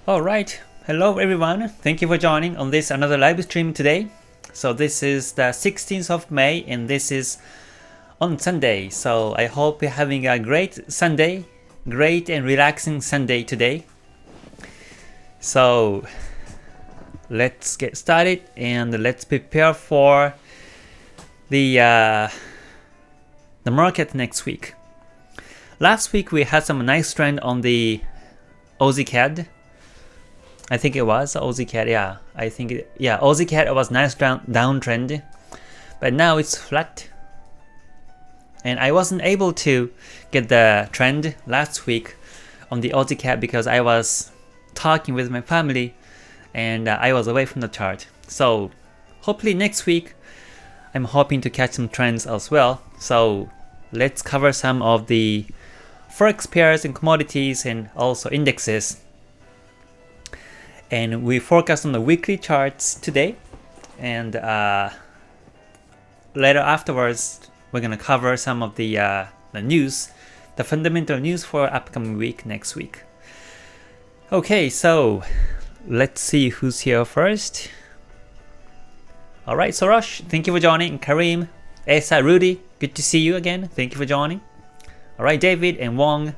Alright, hello everyone, thank you for joining on this another live stream today. So this is the 16th of May and this is on Sunday. So I hope you're having a great Sunday, great and relaxing Sunday today. So let's get started and let's prepare for the market next week. Last week we had some nice trend on the Aussie CAD. I think it was Aussie CAD, yeah. Aussie CAD was nice downtrend, but now it's flat. And I wasn't able to get the trend last week on the Aussie CAD because I was talking with my family and I was away from the chart. So hopefully next week I'm hoping to catch some trends as well. So let's cover some of the Forex pairs and commodities and also indexes. And we focus on the weekly charts today, and later afterwards we're gonna cover some of the news, the fundamental news for upcoming week next week. Okay, so let's see who's here first. All right, Sorosh, thank you for joining. Karim, Esa, Rudy, good to see you again. Thank you for joining. All right, David and Wong,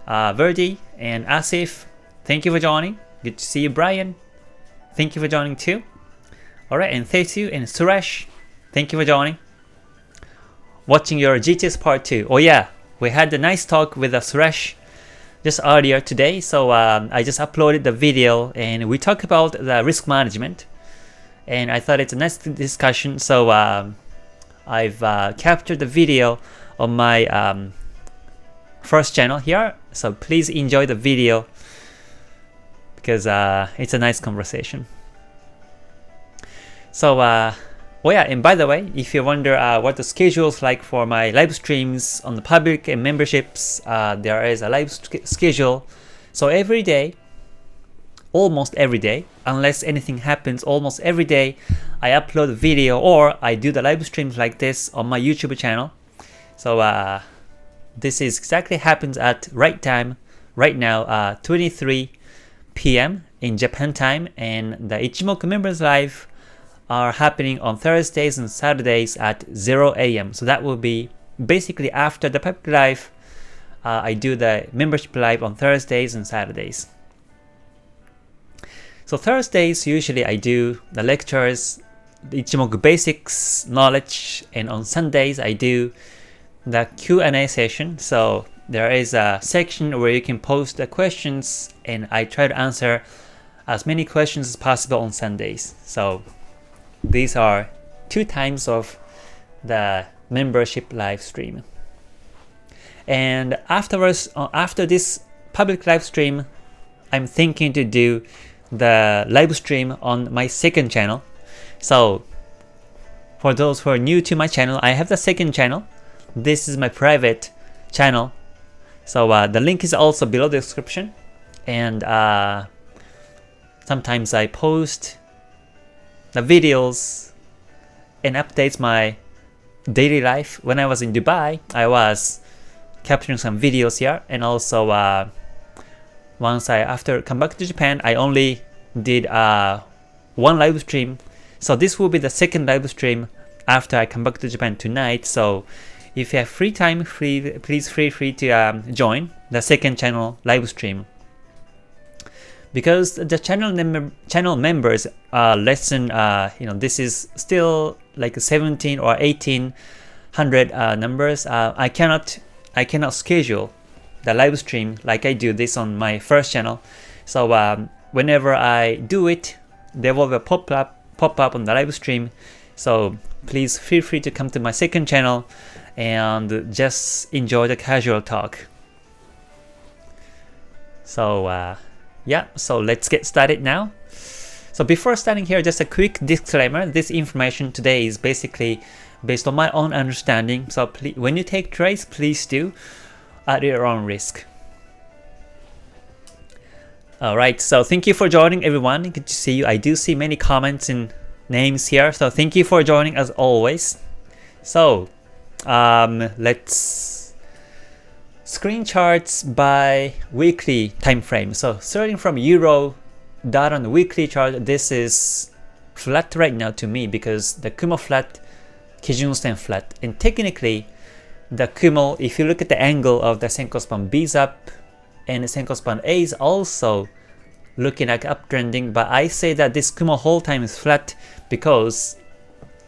Verdi and Asif, thank you for joining. Good to see you, Brian. Thank you for joining too. Alright, and Thetu and Suresh, thank you for joining. Watching your GTS part 2. Oh yeah, we had a nice talk with Suresh just earlier today. So I just uploaded the video and we talked about the risk management. And I thought it's a nice discussion. So I've captured the video on my first channel here. So please enjoy the video, because it's a nice conversation. So, oh yeah, and by the way, if you wonder what the schedule is like for my live streams on the public and memberships, there is a live schedule. So every day, almost every day, unless anything happens, almost every day, I upload a video or I do the live streams like this on my YouTube channel. So this is exactly happens at right time, right now, 23 p.m. in Japan time, and the Ichimoku members live are happening on Thursdays and Saturdays at 0 a.m. So that will be basically after the public live. I do the membership live on Thursdays and Saturdays. So Thursdays usually I do the lectures, the Ichimoku Basics knowledge, and on Sundays I do the Q&A session. So there is a section where you can post the questions and I try to answer as many questions as possible on Sundays. So these are 2 times of the membership live stream. And afterwards, after this public live stream, I'm thinking to do the live stream on my second channel. So for those who are new to my channel, I have the second channel. This is my private channel. So the link is also below the description, and sometimes I post the videos and updates my daily life. When I was in Dubai, I was capturing some videos here, and also once after come back to Japan, I only did 1 live stream. So this will be the second live stream after I come back to Japan tonight. So if you have free time, please feel free to join the second channel live stream. Because the channel members are less than, this is still like 17 or 1800 numbers. I cannot schedule the live stream like I do this on my first channel. So whenever I do it, there will be a pop up on the live stream. So please feel free to come to my second channel and just enjoy the casual talk. So yeah, so let's get started now. So before starting here, just a quick disclaimer. This information today is basically based on my own understanding. So please, when you take trades, please do at your own risk. Alright, so thank you for joining everyone. Good to see you. I do see many comments and names here. So thank you for joining as always. So let's screen charts by weekly time frame. So starting from Euro dot on the weekly chart, this is flat right now to me because the Kumo flat, Kijun Sen flat, and technically the Kumo, if you look at the angle of the Senko span B is up and the Senko span A is also looking like uptrending, but I say that this Kumo whole time is flat because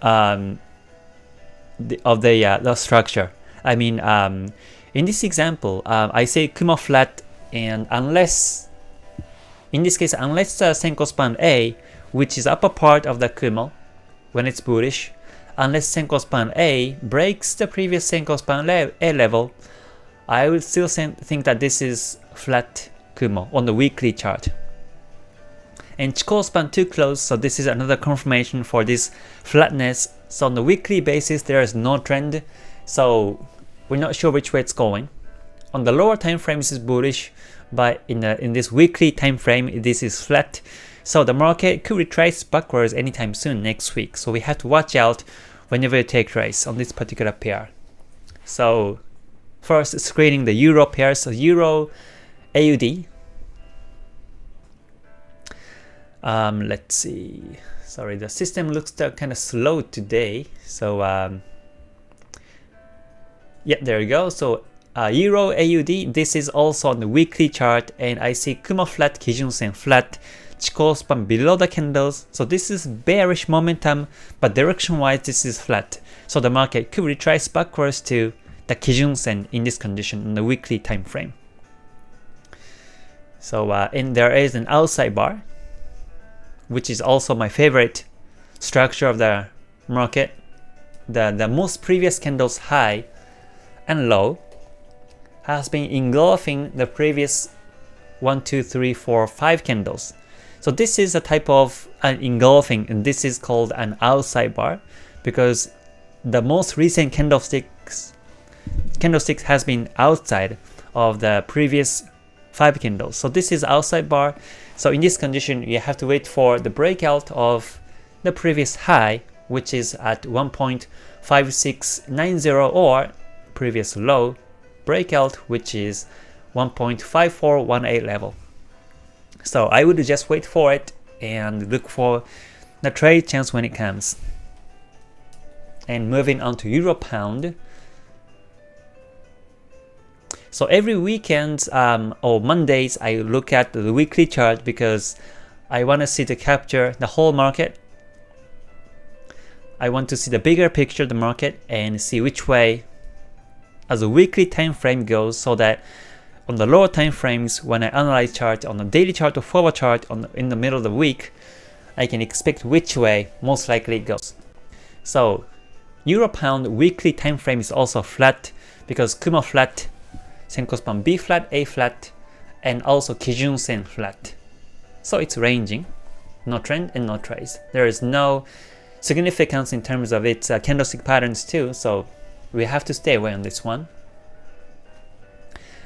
of the structure. I mean, in this example, I say Kumo flat, and unless, in this case, unless the Senko span A, which is upper part of the Kumo when it's bullish, unless Senko span A breaks the previous Senko span A level, I would still think that this is flat Kumo on the weekly chart. And Chikou span too close, so this is another confirmation for this flatness. So on the weekly basis, there is no trend, so we're not sure which way it's going. On the lower time frame, this is bullish, but in this weekly time frame, this is flat. So the market could retrace backwards anytime soon next week. So we have to watch out whenever you take trades on this particular pair. So first, screening the Euro pair. So Euro AUD. Let's see. Sorry, the system looks kind of slow today. So yeah, there you go. So Euro AUD, this is also on the weekly chart, and I see Kumo flat, Kijun Sen flat, Chikou span below the candles. So this is bearish momentum, but direction wise this is flat. So the market could retrace backwards to the Kijun Sen in this condition in the weekly time frame. So and there is an outside bar, which is also my favorite structure of the market. The most previous candles high and low has been engulfing the previous 1, 2, 3, 4, 5 candles. So this is a type of an engulfing, and this is called an outside bar because the most recent candlesticks has been outside of the previous 5 candles. So this is outside bar. So in this condition, you have to wait for the breakout of the previous high, which is at 1.5690, or previous low breakout, which is 1.5418 level. So I would just wait for it and look for the trade chance when it comes. And moving on to Euro Pound. So every weekend or Mondays, I look at the weekly chart because I want to see to capture the whole market. I want to see the bigger picture of the market and see which way as a weekly time frame goes, so that on the lower time frames, when I analyze chart on the daily chart or forward chart in the middle of the week, I can expect which way most likely it goes. So Euro Pound weekly time frame is also flat because Kumo flat, Senko span B flat, A flat, and also Kijun Sen flat. So it's ranging, no trend and no trace. There is no significance in terms of its candlestick patterns too, so we have to stay away on this one.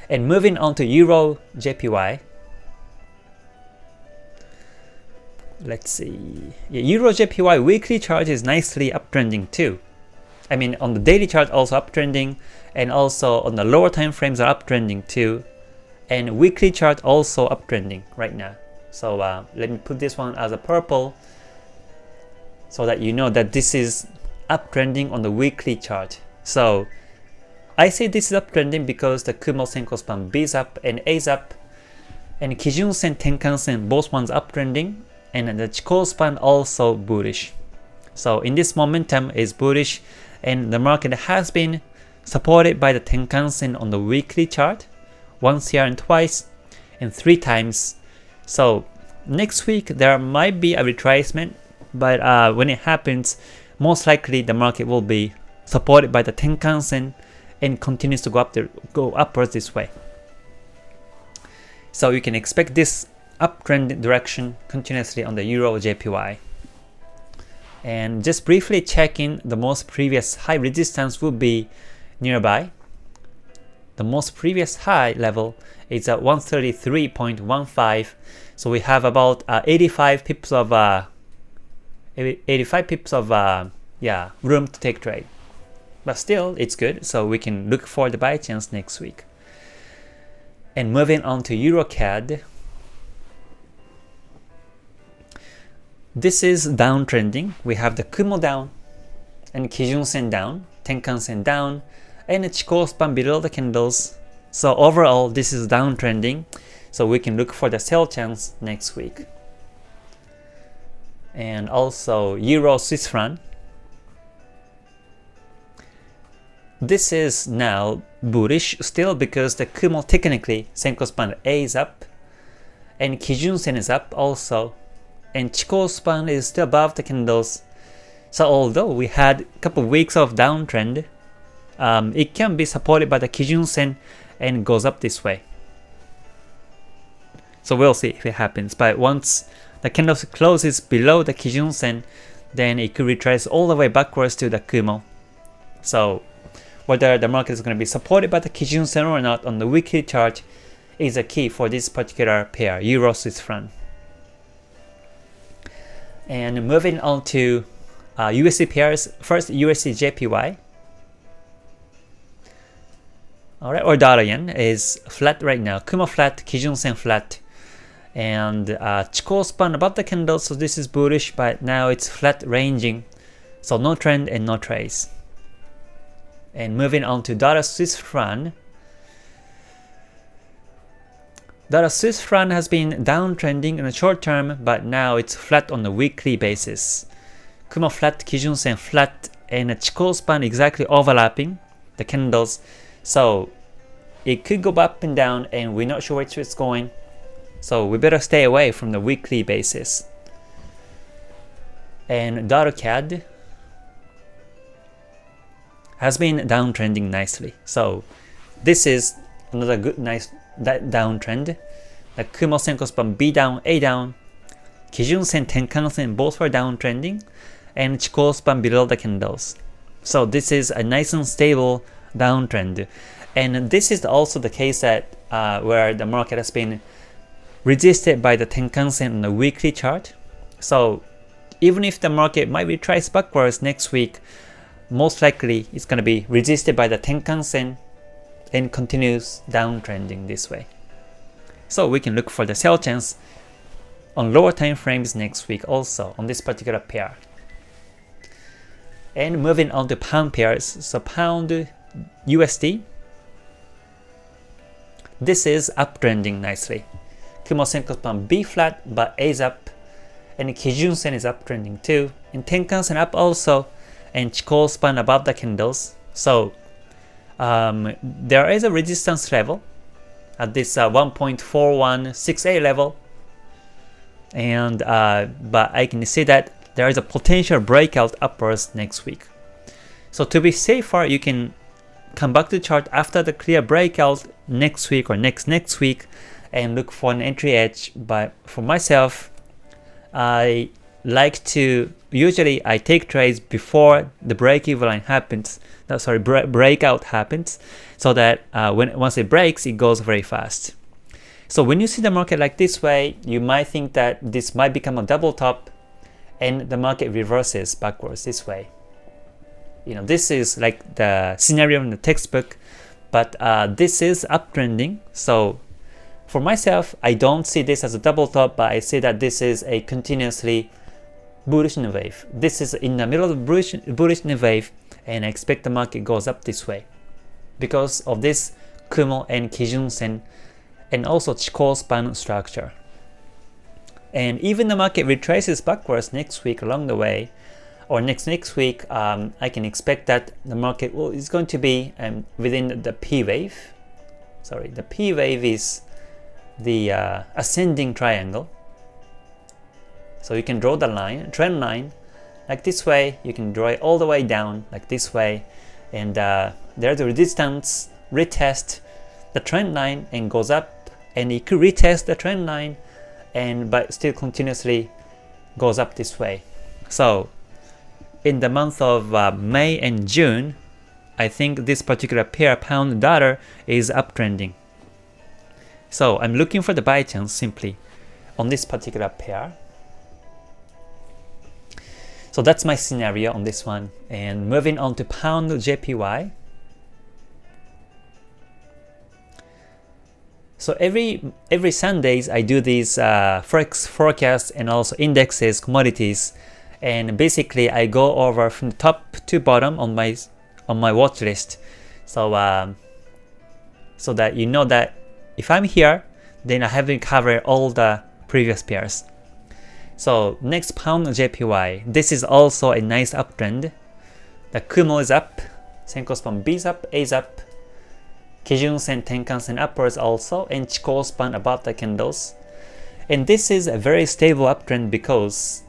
And moving on to Euro JPY. Let's see. Yeah, Euro JPY weekly chart is nicely uptrending too. I mean, on the daily chart also uptrending, and also on the lower time frames are uptrending too. And weekly chart also uptrending right now. So let me put this one as a purple so that you know that this is uptrending on the weekly chart. So I say this is uptrending because the Kumo Senko span B is up and A is up, and Kijun Sen, Tenkan Sen, both ones uptrending, and the Chikou span also bullish. So in this momentum is bullish, and the market has been supported by the Tenkan Sen on the weekly chart, once here and twice, and 3 times. So next week there might be a retracement, but when it happens, most likely the market will be supported by the Tenkan Sen and continues to go upwards this way. So you can expect this uptrend direction continuously on the Euro JPY. And just briefly checking, the most previous high resistance will be nearby. The most previous high level is at 133.15. So we have about 85 pips of room to take trade. But still, it's good, so we can look for the buy chance next week. And moving on to Euro CAD. this is downtrending. We have the Kumo down and Kijun Sen down, Tenkan Sen down, and a Chikou span below the candles. So overall, this is downtrending. So we can look for the sell chance next week. And also Euro Swiss franc. This is now bullish still because the Kumo technically Senko span A is up and Kijun Sen is up also, and Chikou span is still above the candles. So although we had a couple of weeks of downtrend, it can be supported by the Kijun Sen and goes up this way. So we'll see if it happens. But once the candle closes below the Kijun Sen, then it could retrace all the way backwards to the Kumo. So whether the market is going to be supported by the Kijun Sen or not on the weekly chart is a key for this particular pair, Euro Swiss franc. And moving on to USD pairs, first USD JPY. Alright, or dollar yen is flat right now. Kumo flat, Kijun Sen flat, and Chikou span above the candle, so this is bullish, but now it's flat ranging, so no trend and no trace. And moving on to dollar Swiss franc. Dollar Swiss franc has been downtrending in the short term, but now it's flat on a weekly basis. Kumo flat, Kijun Sen flat, and a Chikou span exactly overlapping the candles. So it could go up and down, and we're not sure which way it's going. So we better stay away from the weekly basis. And dollar CAD has been downtrending nicely. So this is another good, nice downtrend. The Kumo Senko span B down, A down, Kijun Sen, Tenkan Sen both were downtrending, and Chikou span below the candles. So this is a nice and stable downtrend. And this is also the case that where the market has been resisted by the Tenkan Sen on the weekly chart. So even if the market might retrace backwards next week, most likely it's going to be resisted by the Tenkan Sen and continues downtrending this way. So we can look for the sell chance on lower time frames next week also on this particular pair. And moving on to pound pairs, so pound USD, this is uptrending nicely. Kumo Senko span B flat, but A is up, and Kijun Sen is uptrending too, and Tenkan Sen up also, and Chikou span above the candles. So there is a resistance level at this 1.4168 level, and but I can see that there is a potential breakout upwards next week. So to be safer, you can come back to the chart after the clear breakout next week or next week and look for an entry edge. But for myself, I like to usually I take trades before the break-even line happens. Breakout happens, so that once it breaks, it goes very fast. So when you see the market like this way, you might think that this might become a double top, and the market reverses backwards this way. You know, this is like the scenario in the textbook, but this is uptrending. So for myself, I don't see this as a double top, but I see that this is a continuously bullish wave. This is in the middle of the bullish wave, and I expect the market goes up this way because of this Kumo and Kijun Sen and also Chikou span structure. And even the market retraces backwards next week along the way, or next week, I can expect that the market is going to be within the P wave. Sorry, the P wave is the ascending triangle. So you can draw the line, trend line, like this way. You can draw it all the way down like this way, and there's a resistance, retest the trend line and goes up, and it could retest the trend line, and but still continuously goes up this way. So in the month of May and June, I think this particular pair, pound dollar, is uptrending. So I'm looking for the buy chance simply on this particular pair. So that's my scenario on this one. And moving on to pound JPY. So So every Sundays I do these forex forecasts and also indexes, commodities, and basically I go over from the top to bottom on my watch list. So so that you know that if I'm here, then I haven't covered all the previous pairs. So next, pound JPY. This is also a nice uptrend. The Kumo is up, Senko span B is up, A is up, Kijun Sen, Tenkan Sen upwards also, and Chikou span above the candles. And this is a very stable uptrend because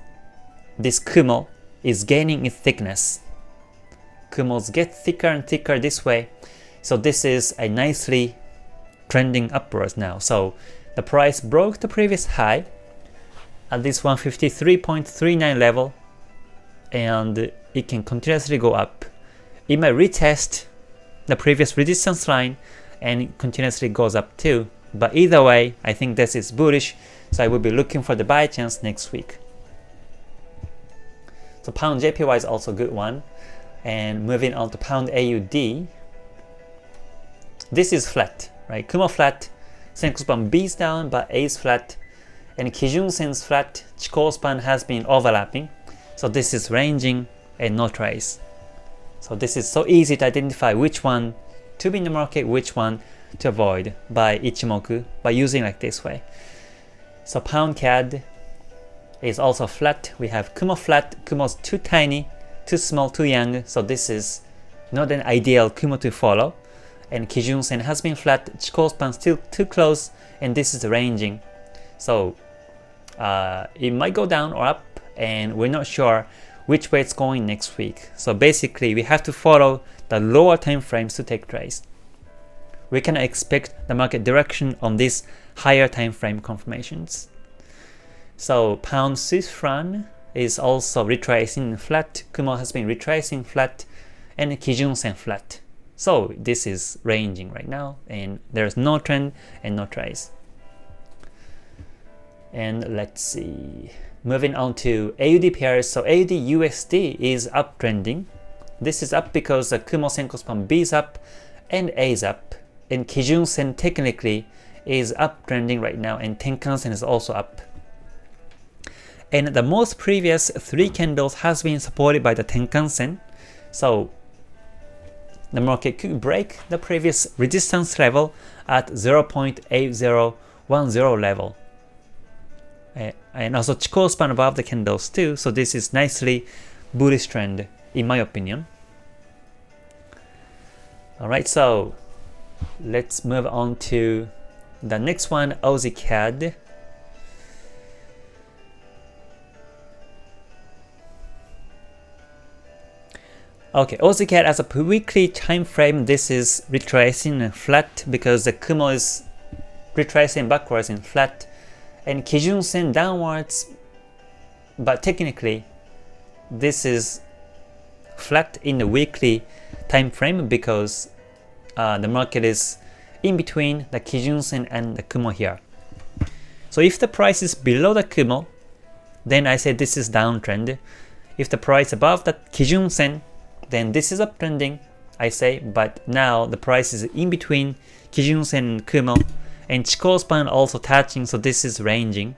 this Kumo is gaining its thickness. Kumos get thicker and thicker this way. So this is a nicely trending upwards now. So the price broke the previous high at this 153.39 level, and it can continuously go up. It might retest the previous resistance line and it continuously goes up too. But either way, I think this is bullish, so I will be looking for the buy chance next week. So pound JPY is also a good one. And moving on to pound AUD, this is flat, right? Kumo flat, Senko span B is down, but A is flat, and Kijun Sen's flat. Chikou span has been overlapping, so this is ranging and no trace. So this is so easy to identify which one to be in the market, which one to avoid by Ichimoku by using like this way. So pound CAD is also flat. We have Kumo flat. Kumo's too tiny, too small, too young, so this is not an ideal Kumo to follow. And Kijun Sen has been flat, Chikou span still too close, and this is ranging. So it might go down or up, and we're not sure which way it's going next week. So basically we have to follow the lower time frames to take trades. We cannot expect the market direction on these higher time frame confirmations. So pound Swiss franc is also retracing flat, Kumo has been retracing flat, and Kijun Sen flat. So this is ranging right now, and there's no trend and no trace. And let's see, moving on to AUD pairs. So AUD USD is uptrending. This is up because the Kumo Senko span B is up and A is up, and Kijun Sen technically is uptrending right now, and Tenkan Sen is also up. And the most previous 3 candles has been supported by the Tenkan Sen. So the market could break the previous resistance level at 0.8010 level. And also Chikou span above the candles too, so this is nicely bullish trend in my opinion. Alright, so let's move on to the next one, Aussie CAD. Okay, Aussie CAD as a weekly time frame, this is retracing flat because the Kumo is retracing backwards in flat, and Kijun Sen downwards, but technically this is flat in the weekly time frame because the market is in between the Kijun Sen and the Kumo here. So if the price is below the Kumo, then I say this is downtrend. If the price above the Kijun Sen, then this is uptrending, I say, but now the price is in between Kijun Sen and Kumo, and Chikou span also touching, so this is ranging,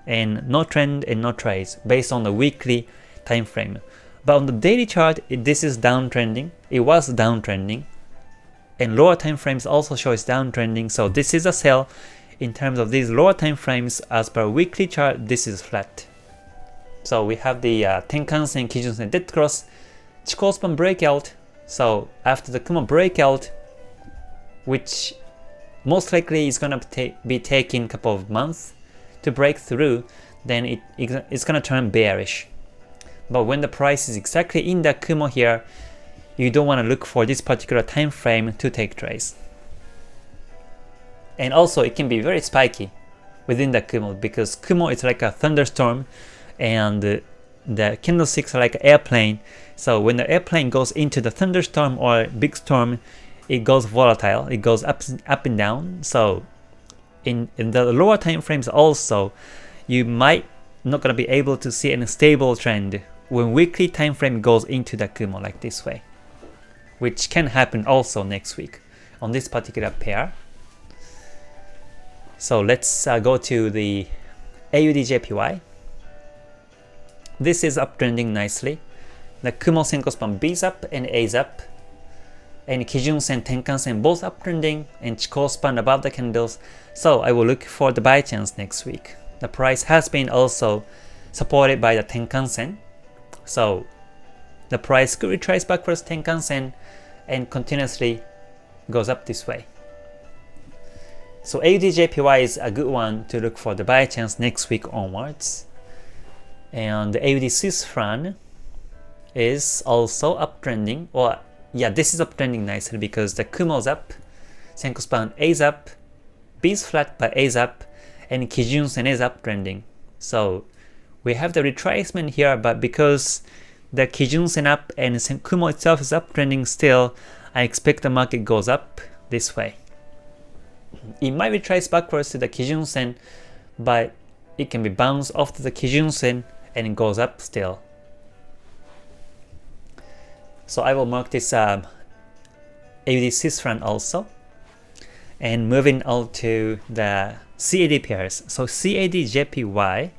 and no trend and no trace based on the weekly time frame. But on the daily chart, this is downtrending. It was downtrending, and lower time frames also show it's downtrending, so this is a sell. In terms of these lower time frames, as per weekly chart, this is flat. So we have the Tenkan Sen, Kijun Sen dead cross, Chikou span breakout. So after the Kumo breakout, which most likely is gonna be taking a couple of months to break through, then it's gonna turn bearish. But when the price is exactly in the Kumo here, you don't want to look for this particular time frame to take trades. And also it can be very spiky within the Kumo because Kumo is like a thunderstorm, and the candlesticks are like an airplane. So when the airplane goes into the thunderstorm or big storm, it goes volatile, it goes up and down. So in the lower time frames also, you might not gonna be able to see any stable trend when weekly time frame goes into the Kumo like this way, which can happen also next week on this particular pair. So let's go to the AUD/JPY. This is uptrending nicely. The Kumo Senko span B is up and A is up, and Kijun Sen, Tenkan Sen both uptrending, and Chikou span above the candles. So I will look for the buy chance next week. The price has been also supported by the Tenkan Sen, so the price could retrace backwards Tenkan Sen and continuously goes up this way. So AUD/JPY is a good one to look for the buy chance next week onwards. And the AUD Swiss franc is also uptrending. Well, yeah, this is uptrending nicely because the Kumo's up, Senko span A is up, B is flat but A is up, and Kijun Sen is uptrending. So we have the retracement here, but because the Kijun Sen up and Kumo itself is uptrending still, I expect the market goes up this way. It might retrace backwards to the Kijun Sen, but it can be bounced off to the Kijun Sen and it goes up still. So I will mark this AUD Swiss franc also. And moving on to the CAD pairs. So CAD/JPY,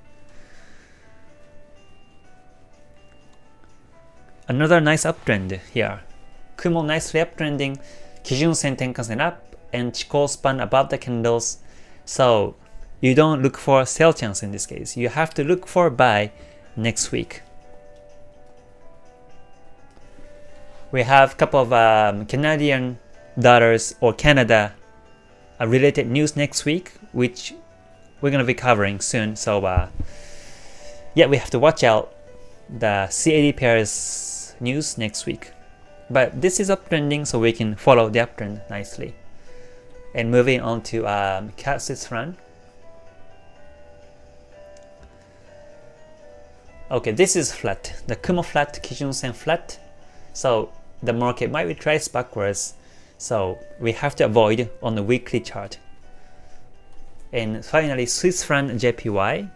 another nice uptrend here. Kumo nicely uptrending, Kijun Sen, Tenkan Sen up, and Chikou span above the candles. So you don't look for a sell chance in this case. You have to look for buy next week. We have a couple of Canadian dollars or Canada related news next week, which we're going to be covering soon. So yeah, we have to watch out the CAD pairs news next week. But this is uptrending, so we can follow the uptrend nicely. And moving on to CAD Swiss franc. Okay, this is flat. The Kumo flat, Kijun Sen flat. So the market might retrace backwards. So we have to avoid on the weekly chart. And finally, Swiss franc JPY.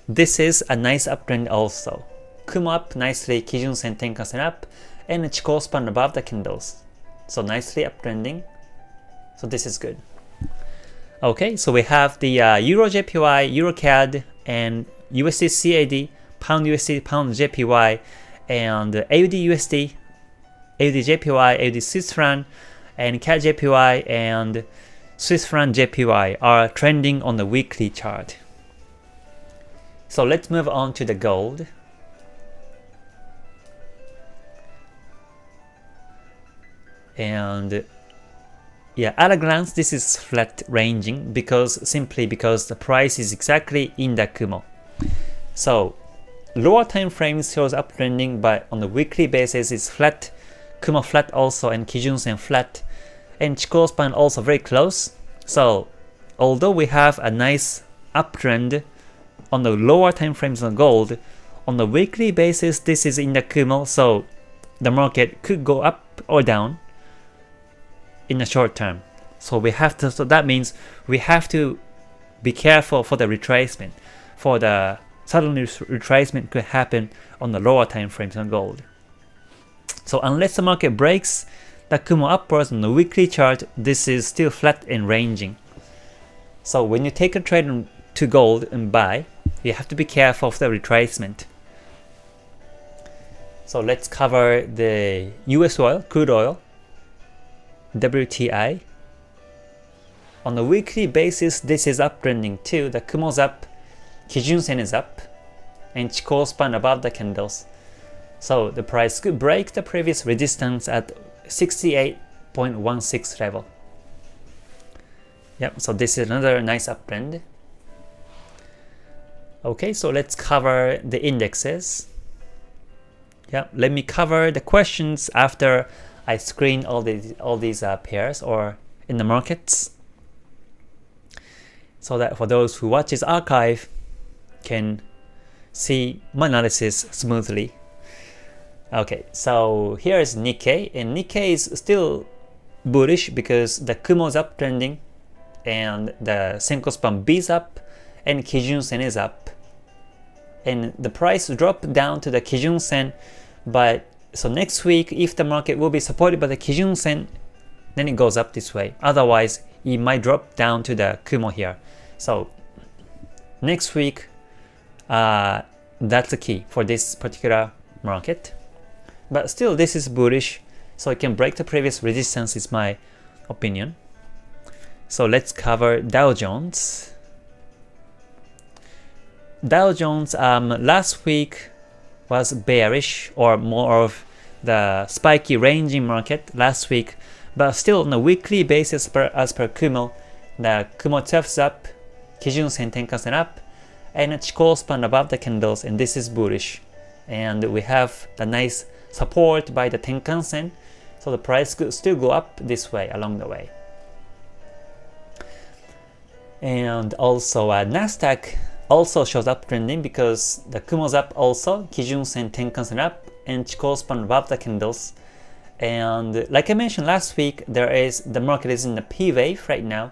This is a nice uptrend also. Kumo up nicely, Kijun Sen, Tenkan Sen up, and Chikou span above the candles. So nicely uptrending. So this is good. Okay, so we have the Euro JPY, Euro CAD, and USD CAD, Pound USD, Pound JPY, and AUD USD, AUD JPY, AUD Swiss franc, and CAD JPY and Swiss franc JPY are trending on the weekly chart. So let's move on to the gold. And yeah, at a glance this is flat ranging simply because the price is exactly in the Kumo. So lower time frames shows uptrending, but on the weekly basis it's flat, Kumo flat also, and Kijun Sen flat, and Chikou span also very close. So although we have a nice uptrend on the lower time frames on gold, on the weekly basis this is in the Kumo, so the market could go up or down in the short term. So that means we have to be careful for the retracement. For the sudden retracement could happen on the lower time frames on gold. So unless the market breaks the Kumo upwards on the weekly chart, this is still flat and ranging. So when you take a trade to gold and buy, you have to be careful of the retracement. So let's cover the US oil, crude oil, WTI. On the weekly basis, this is uptrending too. The Kumo's up, Kijun Sen is up, and Chikou span above the candles. So the price could break the previous resistance at 68.16 level. Yep, so this is another nice uptrend. Okay, so let's cover the indexes. Yeah, let me cover the questions after I screen all these pairs or in the markets, so that for those who watch this archive can see my analysis smoothly. Okay, so here is Nikkei, and Nikkei is still bullish because the Kumo is uptrending and the Senko span B is up and Kijun Sen is up, and the price dropped down to the Kijun Sen, but so next week if the market will be supported by the Kijun Sen, then it goes up this way. Otherwise it might drop down to the Kumo here. So next week, that's the key for this particular market. But still, this is bullish, so it can break the previous resistance is my opinion. So let's cover Dow Jones. Dow Jones last week was bearish, or more of the spiky ranging market last week, but still on a weekly basis as per Kumo, the Kumo itself is up, Kijun Sen Tenkan-sen up, and a Chikou span above the candles, and this is bullish. And we have the nice support by the Tenkan-sen, so the price could still go up this way along the way. And also Nasdaq also shows up trending because the Kumo's up also, Kijun Sen Tenkan-sen up, and Chikou span above the candles. And like I mentioned last week, the market is in the P wave right now.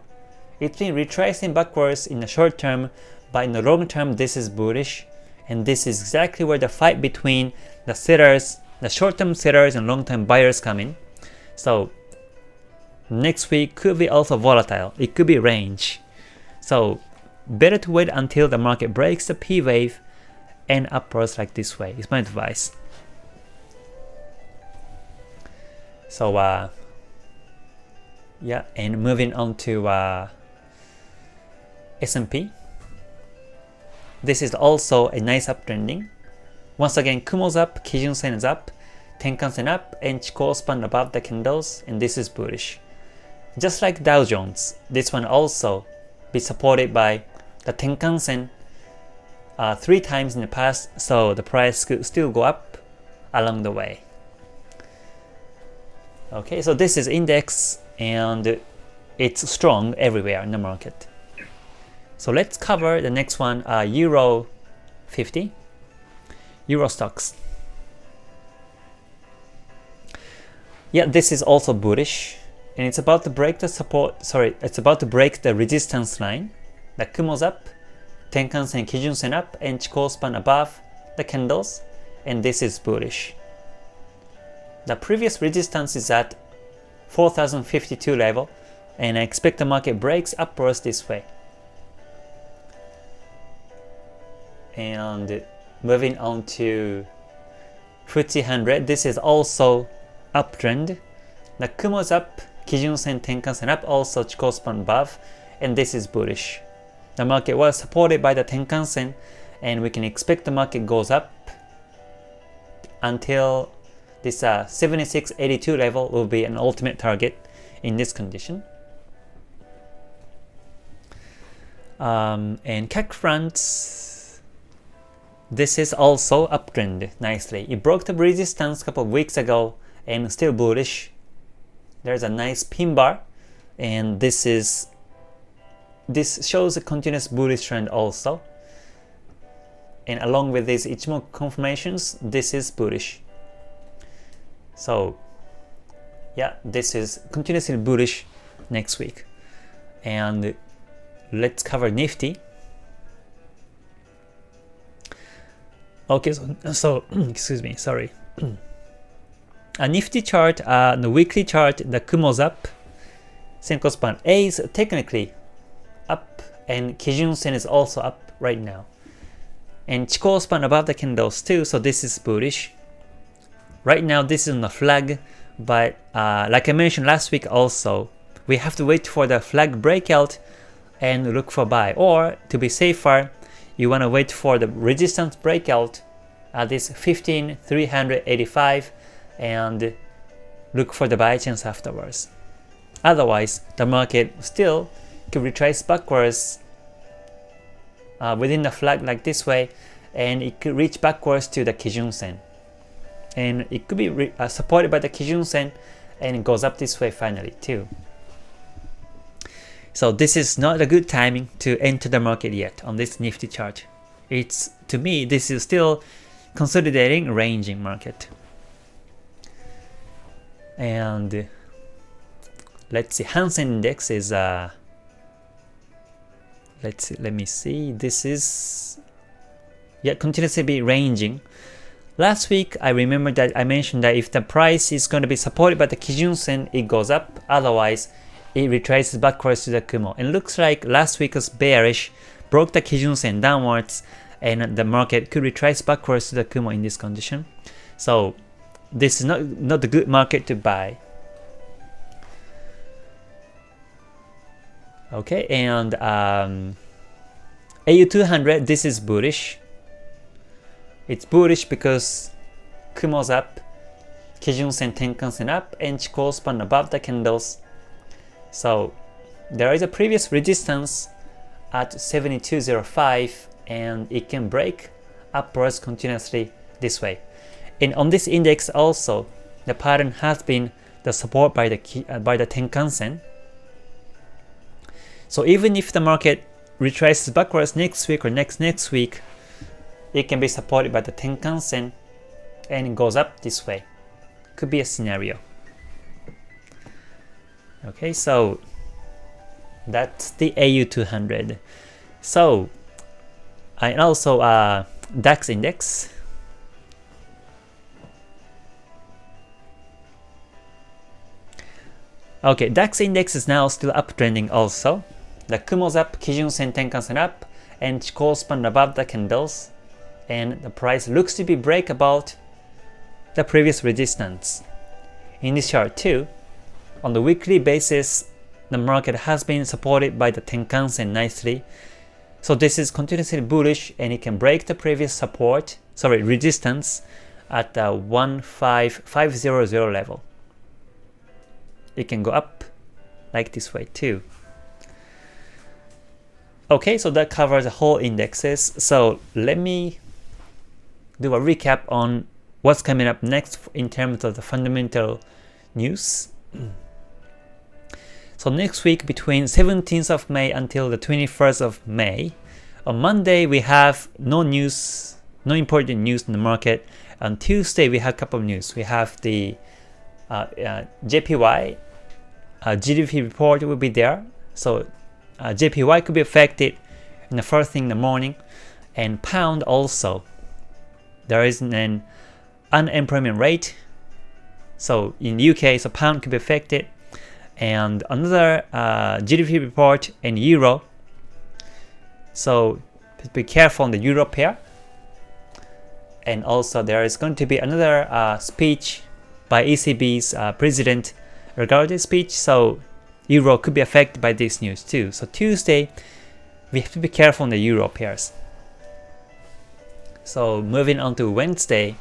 It's been retracing backwards in the short term, but in the long term this is bullish, and this is exactly where the fight between the sellers, the short-term sellers and long-term buyers come in. So next week could be also volatile, it could be range. So better to wait until the market breaks the P wave and upwards like this way is my advice. So yeah, and moving on to S&P. This is also a nice uptrending. Once again, Kumo's up, Kijun Sen is up, Tenkan-sen up, and Chikou span above the candles, and this is bullish. Just like Dow Jones, this one also be supported by the Tenkan-sen 3 times in the past, so the price could still go up along the way. Okay, so this is index, and it's strong everywhere in the market. So let's cover the next one, Euro 50, Euro stocks. Yeah, this is also bullish, and it's about to break the it's about to break the resistance line. The Kumo's up, Tenkan-sen, Kijun-sen up, and Chikou span above the candles, and this is bullish. The previous resistance is at 4052 level, and I expect the market breaks upwards this way. And moving on to FTSE 100, this is also uptrend. The Kumo is up, Kijun Sen, Tenkan-sen up, also Chikou span above, and this is bullish. The market was supported by the Tenkan-sen, and we can expect the market goes up until this 7682 level will be an ultimate target in this condition. And CAC fronts, this is also uptrend nicely. It broke the resistance a couple of weeks ago and still bullish. There's a nice pin bar, and this shows a continuous bullish trend also. And along with these Ichimoku confirmations, this is bullish. So yeah, this is continuously bullish next week. And let's cover Nifty. Okay, so excuse me, sorry. A Nifty chart, the weekly chart, the Kumo's up, Senko span A is technically up, and Kijun Sen is also up right now. And Chikou span above the candles too, so this is bullish. Right now this is on the flag, but like I mentioned last week also, we have to wait for the flag breakout and look for buy, or to be safer, you want to wait for the resistance breakout at this 15,385 and look for the buy chance afterwards. Otherwise, the market still could retrace backwards within the flag like this way, and it could reach backwards to the Kijun Sen. And it could be supported by the Kijun Sen, and it goes up this way finally too. So this is not a good timing to enter the market yet on this Nifty chart. To me, this is still consolidating ranging market. And let's see, Hansen index is let me see, this is continuously be ranging. Last week I remember that I mentioned that if the price is going to be supported by the Kijun Sen, it goes up, otherwise it retraces backwards to the Kumo. And looks like last week was bearish, broke the Kijun Sen downwards, and the market could retrace backwards to the Kumo in this condition. So this is not a good market to buy. Okay, and AU200, this is bullish. It's bullish because Kumo's up, Kijun Sen, Tenkan Sen up, and Chikou span above the candles. So there is a previous resistance at 72.05, and it can break upwards continuously this way. And on this index also, the pattern has been the support by the Tenkan Sen. So even if the market retraces backwards next week or next week, it can be supported by the Tenkan Sen and it goes up this way. Could be a scenario. Okay, so that's the AU200. So, and also DAX index. Okay, DAX index is now still uptrending also. The Kumo's up, Kijun Sen, Tenkan Sen up, and Chikou span above the candles, and the price looks to be break about the previous resistance. In this chart too, on the weekly basis, the market has been supported by the Tenkan Sen nicely. So this is continuously bullish, and it can break the previous resistance at the 15500 level. It can go up like this way too. Okay, so that covers the whole indexes. So let me do a recap on what's coming up next in terms of the fundamental news. So next week, between 17th of May until the 21st of May, on Monday we have no important news in the market. On Tuesday we have a couple of news. We have the JPY GDP report will be there. So JPY could be affected in the first thing in the morning, and pound also. There is an unemployment rate. So in UK, so pound could be affected, and another GDP report in euro. So be careful on the euro pair. And also there is going to be another speech by ECB's president regarding this speech. So euro could be affected by this news too. So Tuesday, we have to be careful on the euro pairs. So moving on to Wednesday,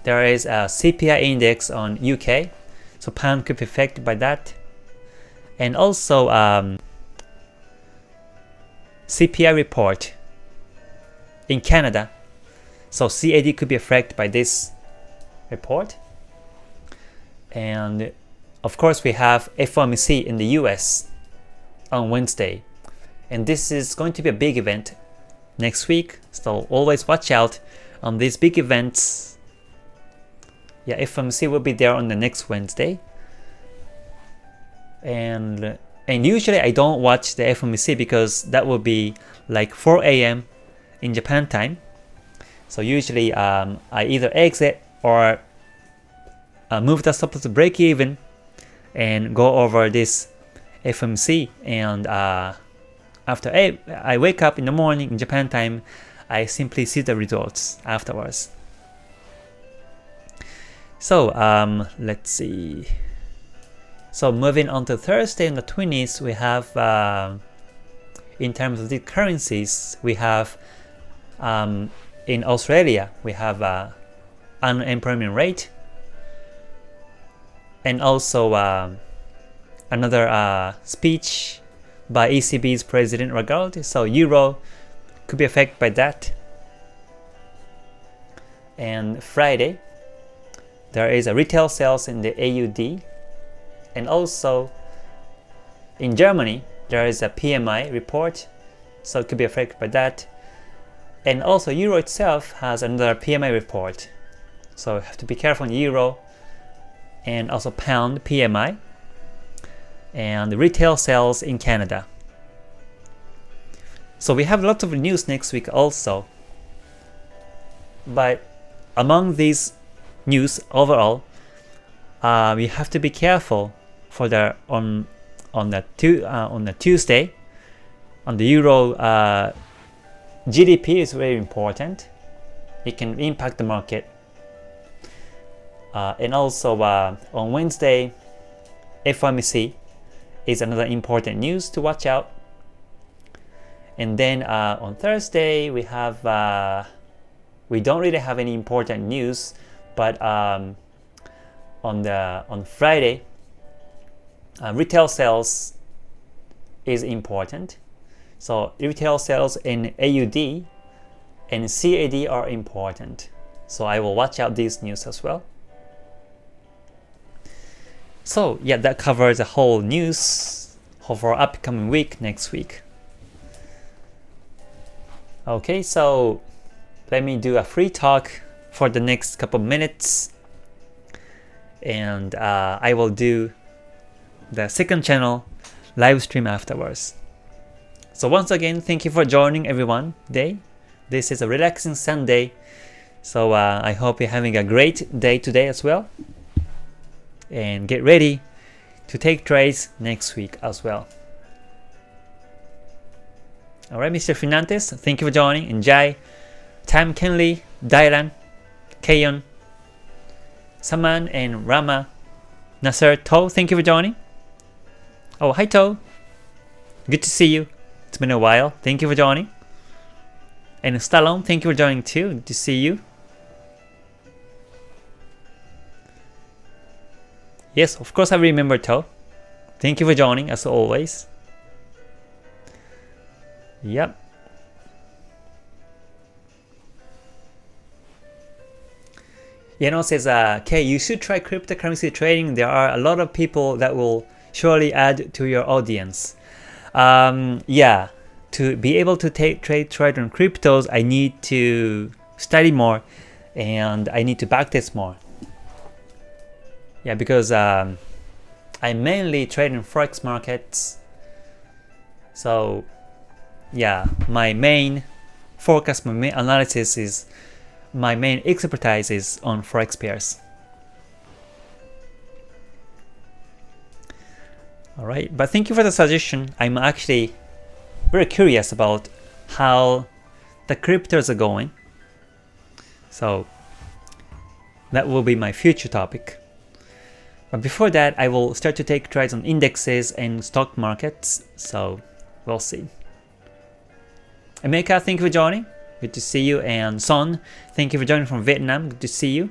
there is a CPI index on UK. So pound could be affected by that. And also CPI report in Canada. So CAD could be affected by this report. And of course we have FOMC in the US on Wednesday. And this is going to be a big event next week. So always watch out on these big events. Yeah, FOMC will be there on the next Wednesday. And usually I don't watch the FOMC because that will be like 4 a.m. in Japan time. So usually I either exit or move the stop loss to break even and go over this FOMC. And after I wake up in the morning in Japan time, I simply see the results afterwards. So let's see. So moving on to Thursday on the 20th, we have in terms of the currencies, we have in Australia we have unemployment rate, and also another speech by ECB's president regarding. So euro could be affected by that. And Friday, there is a retail sales in the AUD, and also in Germany there is a PMI report, so it could be affected by that. And also euro itself has another PMI report, so you have to be careful on euro. And also pound PMI and retail sales in Canada. So we have lots of news next week also. But among these news overall, we have to be careful for the on the Tuesday, on the Euro, GDP is very important. It can impact the market. And also on Wednesday, FOMC is another important news to watch out. And then on Thursday we have we don't really have any important news, but on Friday, retail sales is important. So retail sales in AUD and CAD are important. So I will watch out these news as well. So yeah, that covers the whole news for upcoming week next week. Okay, so let me do a free talk for the next couple minutes, and I will do the second channel live stream afterwards. So once again, thank you for joining everyone today. This is a relaxing Sunday, so I hope you're having a great day today as well, and get ready to take trades next week as well. Alright, Mr. Fernandez, thank you for joining. And Jai, Tam Kenley, Dailan, Kayon, Saman, and Rama, Nasser, To, thank you for joining. Oh, hi To. Good to see you. It's been a while. Thank you for joining. And Stallone, thank you for joining too. Good to see you. Yes, of course I remember To. Thank you for joining as always. Yep. Yano says, Kay, you should try cryptocurrency trading. There are a lot of people that will surely add to your audience. Yeah, to be able to trade on cryptos, I need to study more and I need to practice more. Yeah, because I mainly trade in Forex markets. So yeah, my main forecast, my main analysis is, my main expertise is on Forex pairs. Alright, but thank you for the suggestion. I'm actually very curious about how the cryptos are going. So that will be my future topic. But before that, I will start to take trades on indexes and stock markets. So we'll see. Emeka, thank you for joining. Good to see you. And Son, thank you for joining from Vietnam. Good to see you.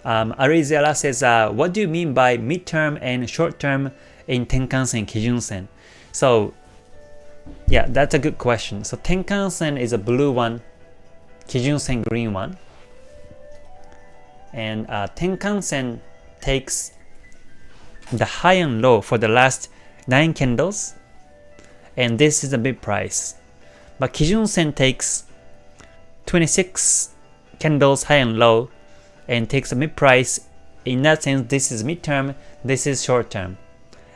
Arizala says, what do you mean by midterm and short term in Tenkan-sen, Kijun-sen? So yeah, that's a good question. So Tenkan-sen is a blue one, Kijun-sen green one. And Tenkan-sen takes the high and low for the last 9 candles, and this is the mid price. But Kijun-sen takes 26 candles high and low and takes a mid price. In that sense, this is midterm, this is short term.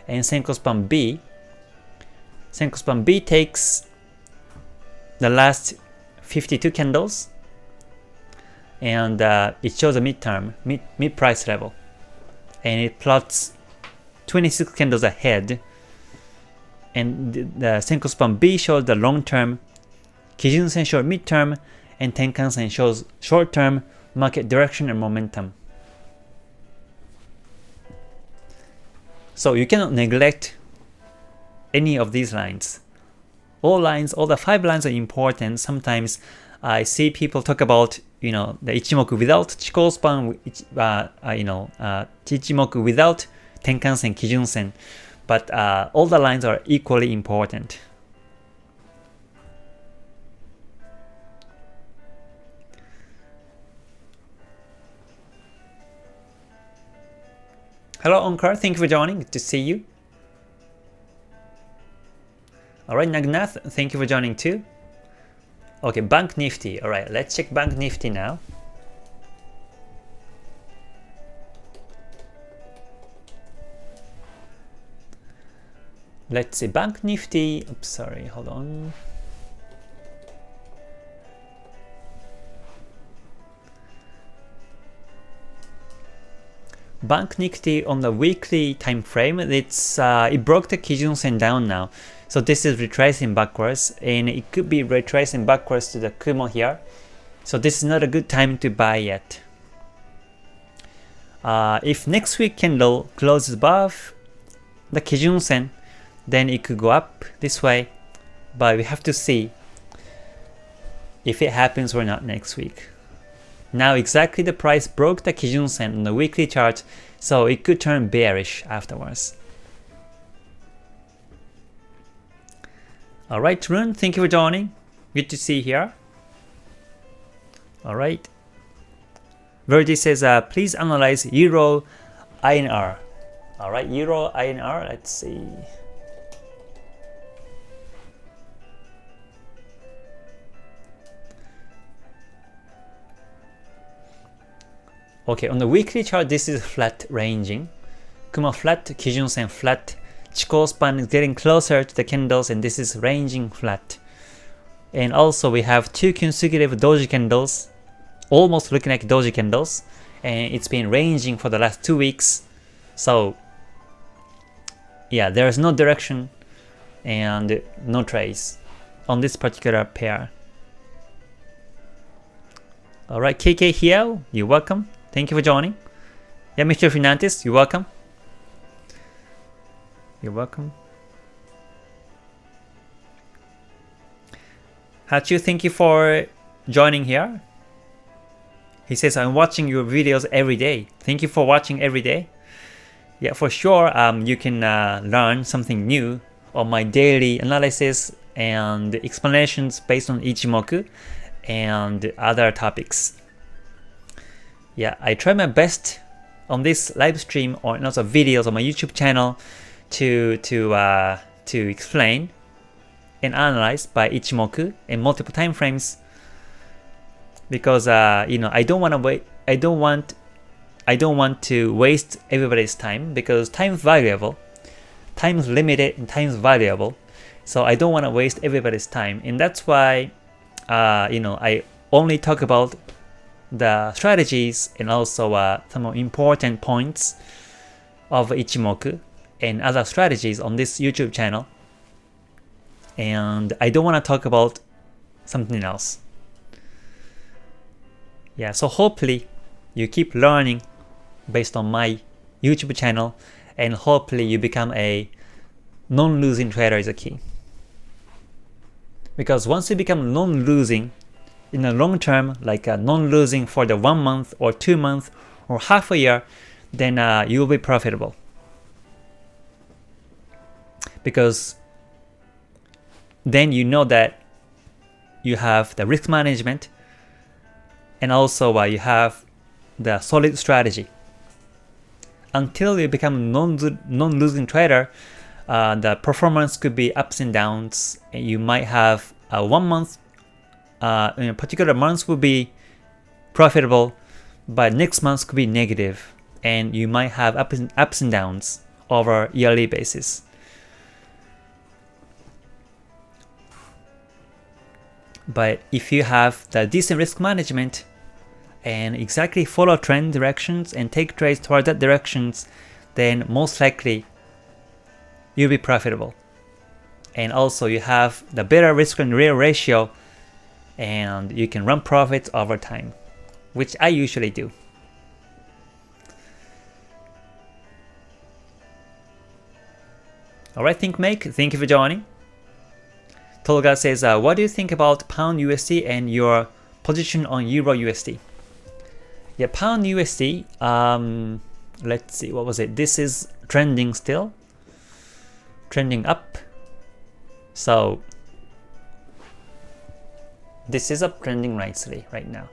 And Senkospan B takes the last 52 candles and it shows a midterm, mid price level, and it plots 26 candles ahead, and the Senkospan B shows the long term, Kijun-sen shows mid term, and Tenkan-sen shows short term market direction and momentum. So you cannot neglect any of these lines. All the 5 lines are important. Sometimes I see people talk about, the Ichimoku without Chikou span, Ichimoku without Tenkan-sen, Kijun-sen, but all the lines are equally important. Hello Onkar, thank you for joining. Good to see you. Alright, Nagnath, thank you for joining too. Okay, Bank Nifty. Alright, let's check Bank Nifty now. Let's see, Bank Nifty. Oops, sorry, hold on. Bank Nifty on the weekly time frame, it broke the Kijun Sen down now. So this is retracing backwards, and it could be retracing backwards to the Kumo here. So this is not a good time to buy yet. If next week candle closes above the Kijun Sen, then it could go up this way, but we have to see if it happens or not next week. Now exactly the price broke the Kijun Sen on the weekly chart, so it could turn bearish afterwards. Alright, Rune, thank you for joining. Good to see you here. Alright. Verdi says, please analyze Euro INR. Alright, Euro INR, let's see. Okay, on the weekly chart, this is flat ranging. Kumo flat, Kijun Sen flat. Chikou span is getting closer to the candles, and this is ranging flat. And also we have two consecutive doji candles, almost looking like doji candles, and it's been ranging for the last 2 weeks. So yeah, there is no direction and no trace on this particular pair. Alright, KK here, you're welcome. Thank you for joining. Yeah, Mr. Fernandez, you're welcome. You're welcome. Hachu, thank you for joining here. He says, I'm watching your videos every day. Thank you for watching every day. Yeah, for sure, you can learn something new on my daily analysis and explanations based on Ichimoku and other topics. Yeah, I try my best on this live stream or also videos on my YouTube channel to explain and analyze by Ichimoku in multiple time frames, because you know, I don't want to waste everybody's time, because time is valuable, time is limited and time is valuable. So I don't want to waste everybody's time, and that's why you know, I only talk about the strategies and also some important points of Ichimoku and other strategies on this YouTube channel, and I don't want to talk about something else. Yeah, so hopefully you keep learning based on my YouTube channel, and hopefully you become a non-losing trader is a key. Because once you become non-losing in the long term, like non-losing for the 1 month or 2 months or half a year, then you will be profitable. Because then you know that you have the risk management, and also you have the solid strategy. Until you become a non-losing trader, the performance could be ups and downs, and you might have 1 month, in a particular month will be profitable, but next month could be negative, and you might have ups and downs over yearly basis. But if you have the decent risk management and exactly follow trend directions and take trades toward that directions, then most likely you'll be profitable. And also you have the better risk and reward ratio, and you can run profits over time, which I usually do. Alright, ThinkMake, thank you for joining. Tolga says, what do you think about Pound USD and your position on Euro USD? Yeah, Pound USD, let's see, what was it? This is trending still, trending up. So this is up trending nicely right now.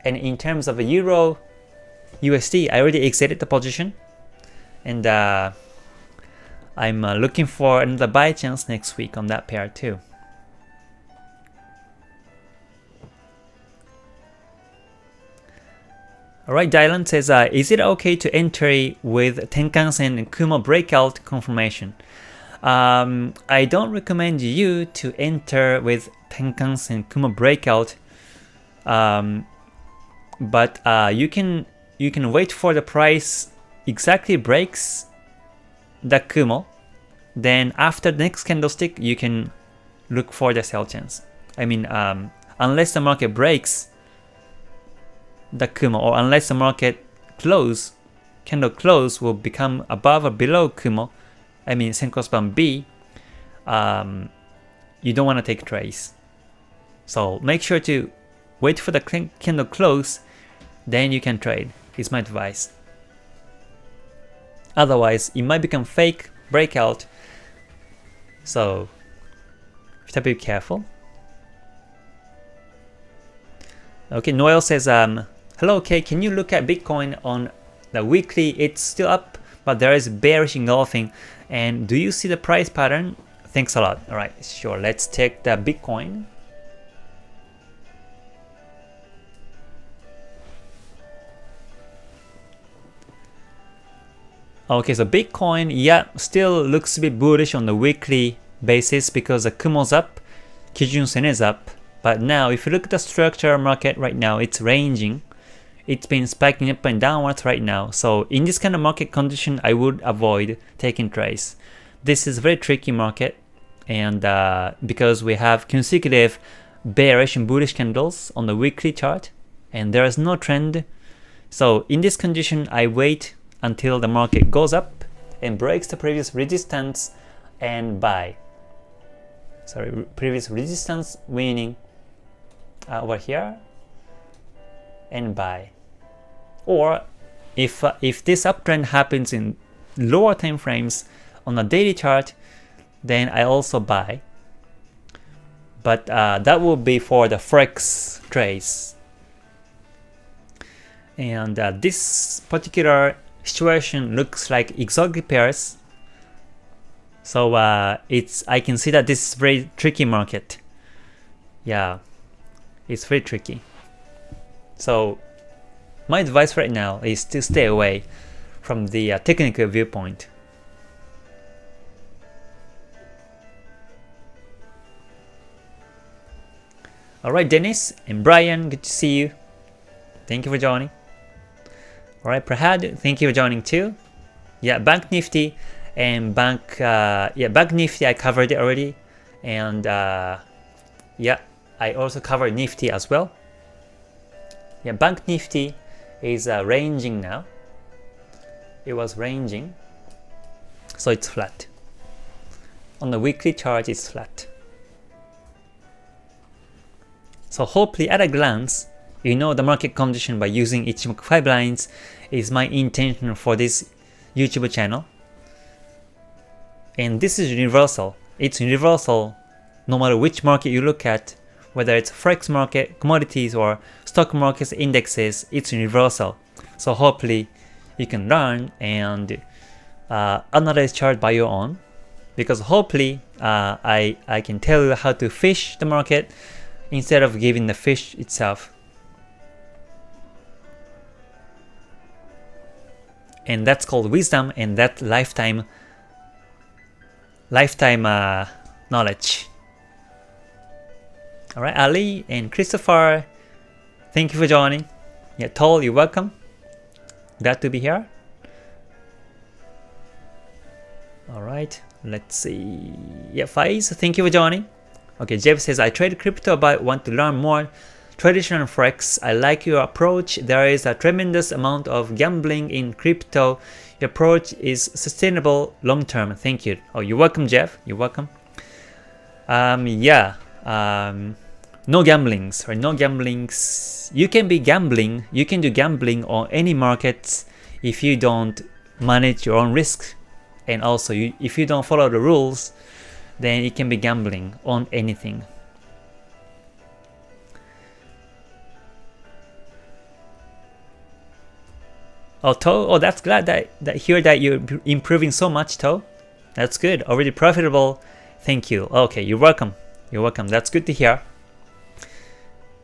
And in terms of a Euro USD, I already exited the position, and I'm looking for another buy chance next week on that pair too. Alright, Dylan says, is it okay to enter with Tenkan-sen and Kumo breakout confirmation? I don't recommend you to enter with Tenkan-sen Kumo breakout, but you can you can wait for the price exactly breaks the Kumo. Then after the next candlestick, you can look for the sell chance. I mean, unless the market breaks the Kumo, or unless the market candle close will become above or below Kumo, I mean Senko span B, you don't want to take trades. So make sure to wait for the candle close, then you can trade, is my advice. Otherwise, it might become fake breakout, so you have to be careful. Okay, Noel says, hello Kay, can you look at Bitcoin on the weekly? It's still up, but there is bearish engulfing. And do you see the price pattern? Thanks a lot. Alright, sure, let's take the Bitcoin. Okay, so Bitcoin, yeah, still looks a bit bullish on the weekly basis because the Kumo's up, Kijun Sen is up. But now, if you look at the structure market right now, it's ranging. It's been spiking up and downwards right now. So in this kind of market condition, I would avoid taking trades. This is a very tricky market, and because we have consecutive bearish and bullish candles on the weekly chart, and there is no trend. So in this condition, I wait until the market goes up and breaks the previous resistance and buy. Sorry, previous resistance meaning over here, and buy. Or if this uptrend happens in lower time frames on the daily chart, then I also buy. But that will be for the Forex trades. And this particular situation looks like exotic pairs. So I can see that this is very tricky market. Yeah, it's very tricky. So my advice right now is to stay away from the technical viewpoint. Alright, Dennis and Brian, good to see you. Thank you for joining. Alright, Prahad, thank you for joining too. Yeah, Bank Nifty and Bank Nifty I covered it already. And yeah, I also covered Nifty as well. Yeah, Bank Nifty is ranging now. It was ranging, so it's flat. On the weekly chart, it's flat. So hopefully at a glance, you know the market condition by using Ichimoku 5 lines is my intention for this YouTube channel. And this is universal. It's universal no matter which market you look at, whether it's Forex market, commodities, or stock markets, indexes, it's universal. So hopefully you can learn and analyze chart by your own, because hopefully I can tell you how to fish the market instead of giving the fish itself. And that's called wisdom, and that lifetime knowledge. Alright, Ali and Christopher, thank you for joining. Yeah, Tol, you're welcome. Glad to be here. Alright, let's see. Yeah, Faiz, thank you for joining. Okay, Jeff says, I trade crypto but want to learn more traditional Forex. I like your approach. There is a tremendous amount of gambling in crypto. Your approach is sustainable long term. Thank you. Oh, you're welcome, Jeff. You're welcome. No gamblings, or no gamblings. You can be gambling. You can do gambling on any markets if you don't manage your own risk, and also if you don't follow the rules, then it can be gambling on anything. Oh, To, oh, that's glad that hear that you're improving so much, To. That's good. Already profitable. Thank you. Okay, you're welcome. You're welcome. That's good to hear.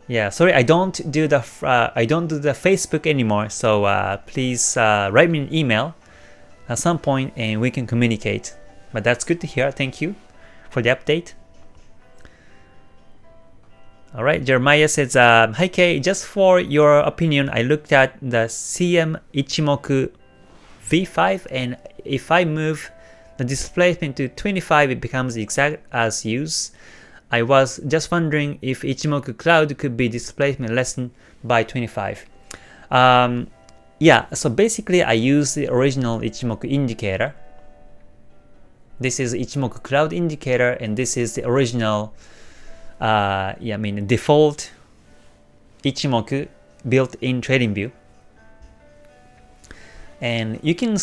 Yeah, sorry, I don't do the Facebook anymore. So please write me an email at some point and we can communicate. But that's good to hear. Thank you for the update. Alright, Jeremiah says, Hi Kay, just for your opinion, I looked at the CM Ichimoku V5 and if I move the displacement to 25, it becomes exact as used. I was just wondering if Ichimoku Cloud could be displacement lessened by 25. Yeah, so basically I use the original Ichimoku indicator. This is Ichimoku Cloud indicator and this is the original default Ichimoku built-in TradingView. And you can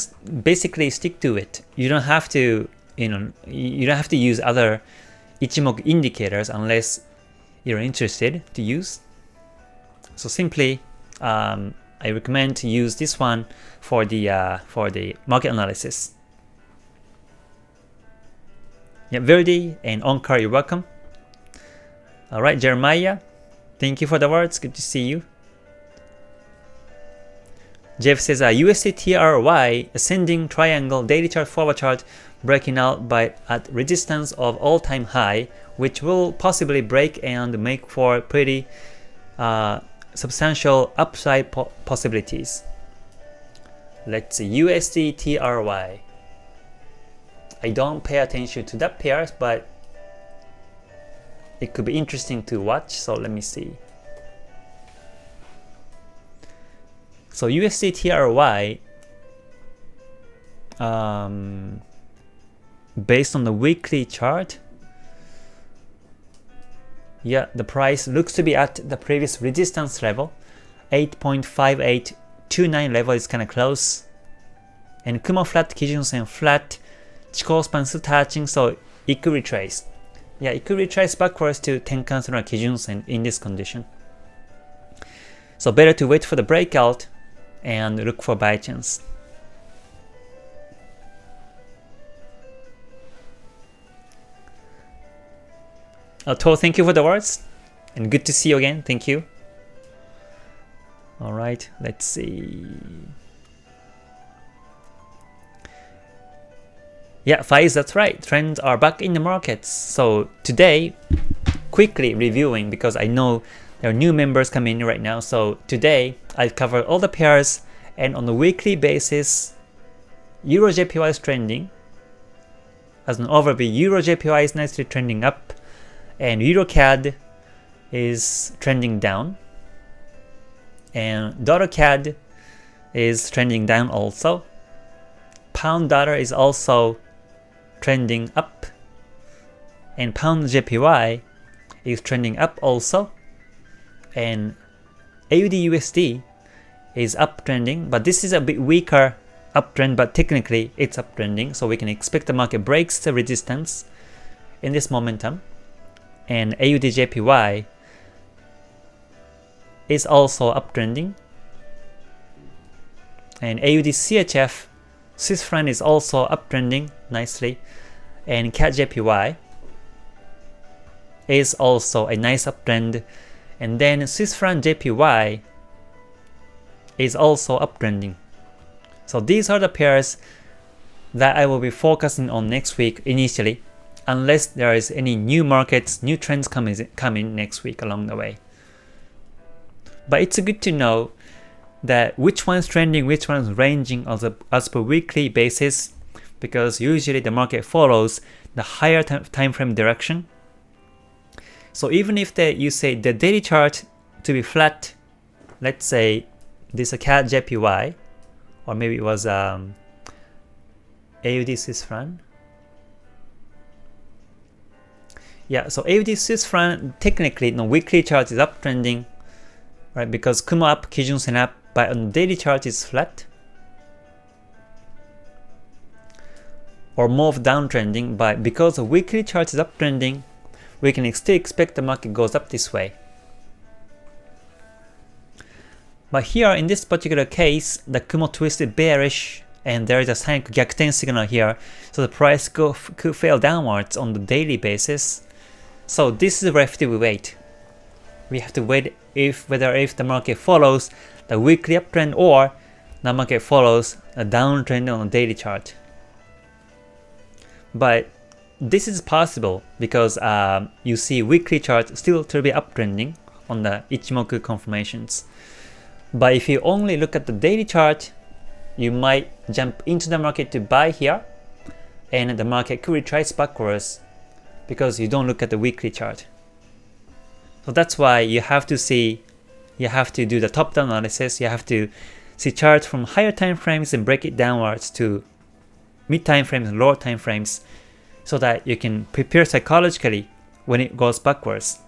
basically stick to it. You don't have to, you don't have to use other Ichimoku indicators unless you're interested to use. So simply, I recommend to use this one for the market analysis. Yeah, Verdi and Onkar, you're welcome. All right, Jeremiah, thank you for the words. Good to see you. Jeff says, USD-TRY ascending triangle daily chart forward chart breaking out at resistance of all-time high, which will possibly break and make for pretty substantial upside possibilities. Let's see, USD-TRY. I don't pay attention to that pair, but it could be interesting to watch, so let me see. So USD-TRY, based on the weekly chart, yeah, the price looks to be at the previous resistance level, 8.5829 level is kind of close, and Kumo flat, Kijun-sen flat, Chikou span still touching, so it could retrace. Yeah, it could retrace backwards to Tenkan-sen or Kijun-sen in this condition. So better to wait for the breakout and look for buy chance. To, thank you for the words and good to see you again. Thank you. All right, let's see. Yeah, Faiz, that's right. Trends are back in the markets. So today, quickly reviewing because I know there are new members coming in right now. So today, I've covered all the pairs and on a weekly basis, Euro JPY is trending. As an overview, Euro JPY is nicely trending up and Euro CAD is trending down. And Dollar CAD is trending down also. Pound Dollar is also trending up. And Pound JPY is trending up also. And AUD USD is uptrending, but this is a bit weaker uptrend, but technically it's uptrending, so we can expect the market breaks the resistance in this momentum. And AUD JPY is also uptrending. And AUD CHF, Swiss franc is also uptrending nicely. And CAD JPY is also a nice uptrend. And then Swiss franc JPY is also uptrending. So these are the pairs that I will be focusing on next week initially, unless there is any new markets, new trends coming next week along the way. But it's good to know that which one's trending, which one's ranging as per weekly basis, because usually the market follows the higher time frame direction. So even if you say the daily chart to be flat, let's say this is a CAD JPY, or maybe it was AUD Swiss franc. Yeah, so AUD Swiss franc technically the weekly chart is uptrending, right? Because Kumo up, Kijun-sen up, but on the daily chart is flat. Or more of downtrending, but because the weekly chart is uptrending, we can still expect the market goes up this way. But here in this particular case, the Kumo twisted bearish and there is a sign gyakuten signal here, so the price could fail downwards on the daily basis. So this is where we wait. We have to wait whether if the market follows the weekly uptrend or the market follows a downtrend on the daily chart. But this is possible because you see weekly chart still to be uptrending on the Ichimoku confirmations. But if you only look at the daily chart, you might jump into the market to buy here, and the market could retrace backwards because you don't look at the weekly chart. So that's why you have to do the top-down analysis. You have to see charts from higher time frames and break it downwards to mid time frames and lower time frames, so that you can prepare psychologically when it goes backwards.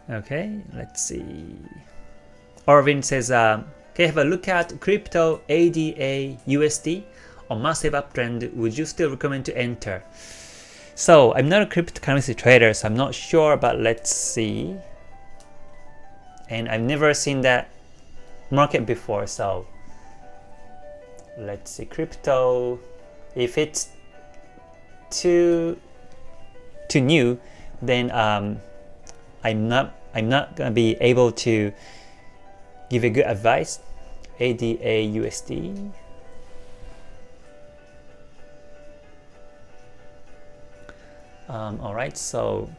Okay, let's see. Orvin says, can you have a look at crypto ADA USD on massive uptrend? Would you still recommend to enter? So I'm not a cryptocurrency trader, so I'm not sure, but let's see. And I've never seen that market before, so let's see. Crypto, if it's too new, then I'm not gonna be able to give a good advice. ADA USD. All right, so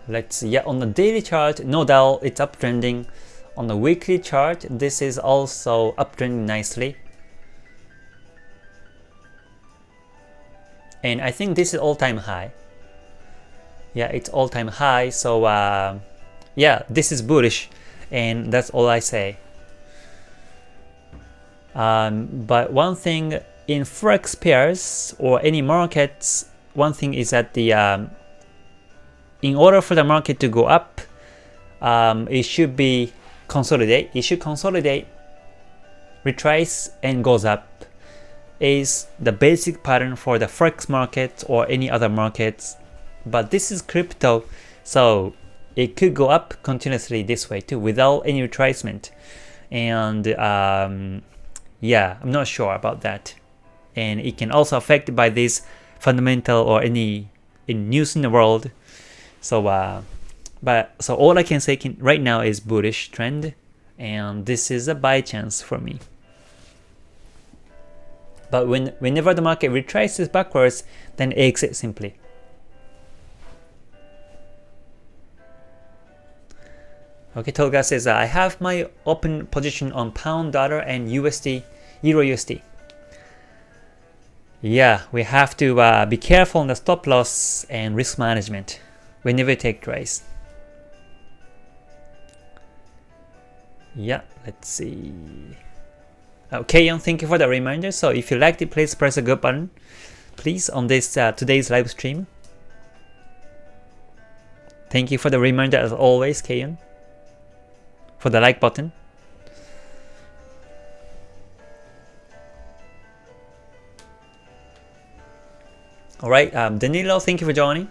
let's see. Yeah, on the daily chart, no doubt it's uptrending. On the weekly chart, this is also uptrending nicely. And I think this is all-time high. Yeah, it's all-time high. So yeah, this is bullish, and that's all I say. But one thing in Forex pairs or any markets, one thing is that the in order for the market to go up, it should be consolidate. It should consolidate, retrace, and goes up. Is the basic pattern for the Forex market or any other markets. But this is crypto, so it could go up continuously this way too without any retracement. And yeah, I'm not sure about that. And it can also affect by this fundamental or any news in the world. So so all I can say right now is bullish trend, and this is a buy chance for me. But whenever the market retraces backwards, then exit simply. Okay, Tolga says, I have my open position on pound dollar and USD, Euro USD. Yeah, we have to be careful on the stop loss and risk management whenever you take trades. Yeah, let's see. Okay, and thank you for the reminder. So if you liked it, please press the good button, please, on this today's live stream. Thank you for the reminder as always, Kayon, for the like button. All right, Danilo, thank you for joining.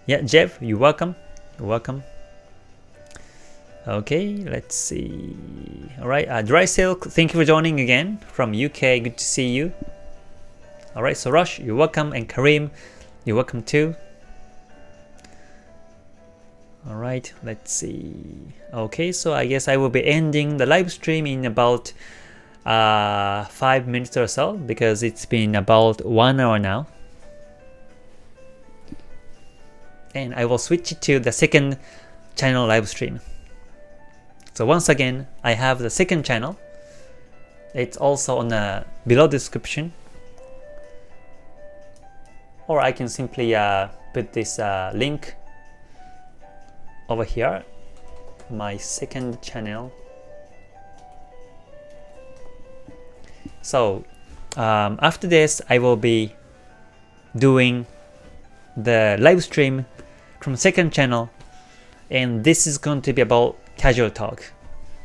Yeah, Jeff, you're welcome. You're welcome. Okay, let's see. All right, Dry Silk, thank you for joining again from UK. Good to see you. All right, so Rush, you're welcome, and Kareem, you're welcome too. All right, let's see. Okay, so I guess I will be ending the live stream in about 5 minutes or so, because it's been about 1 hour now. And I will switch it to the second channel live stream. So once again, I have the second channel. It's also on the below description. Or I can simply put this link over here, my second channel. So after this, I will be doing the live stream from second channel, and this is going to be about casual talk.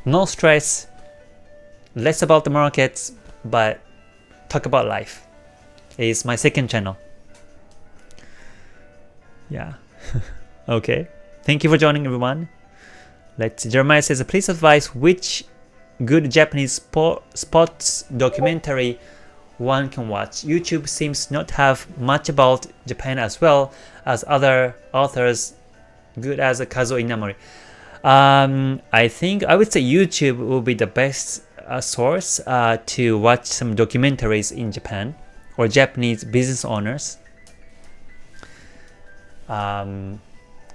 No stress, less about the markets, but talk about life. It's my second channel. Yeah. Okay. Thank you for joining, everyone. Let's see. Jeremiah says, please advise which good Japanese sports documentary one can watch. YouTube seems not have much about Japan as well as other authors good as Kazuo Inamori. I think I would say YouTube will be the best source to watch some documentaries in Japan or Japanese business owners.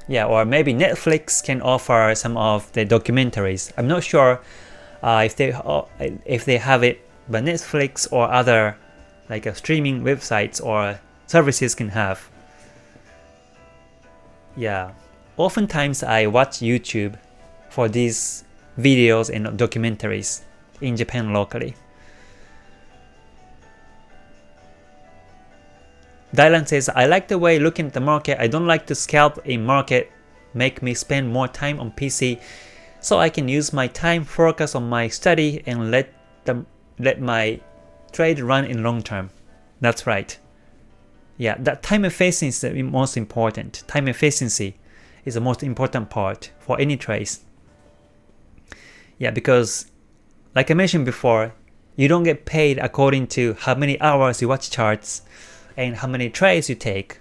Yeah, or maybe Netflix can offer some of the documentaries. I'm not sure if they have it, but Netflix or other like streaming websites or services can have. Yeah, oftentimes I watch YouTube for these videos and documentaries in Japan locally. Dylan says, I like the way looking at the market. I don't like to scalp a market, make me spend more time on PC, so I can use my time, focus on my study, and let my trade run in long term. That's right. Yeah, that time efficiency is the most important. Time efficiency is the most important part for any trades. Yeah, because like I mentioned before, you don't get paid according to how many hours you watch charts and how many trades you take,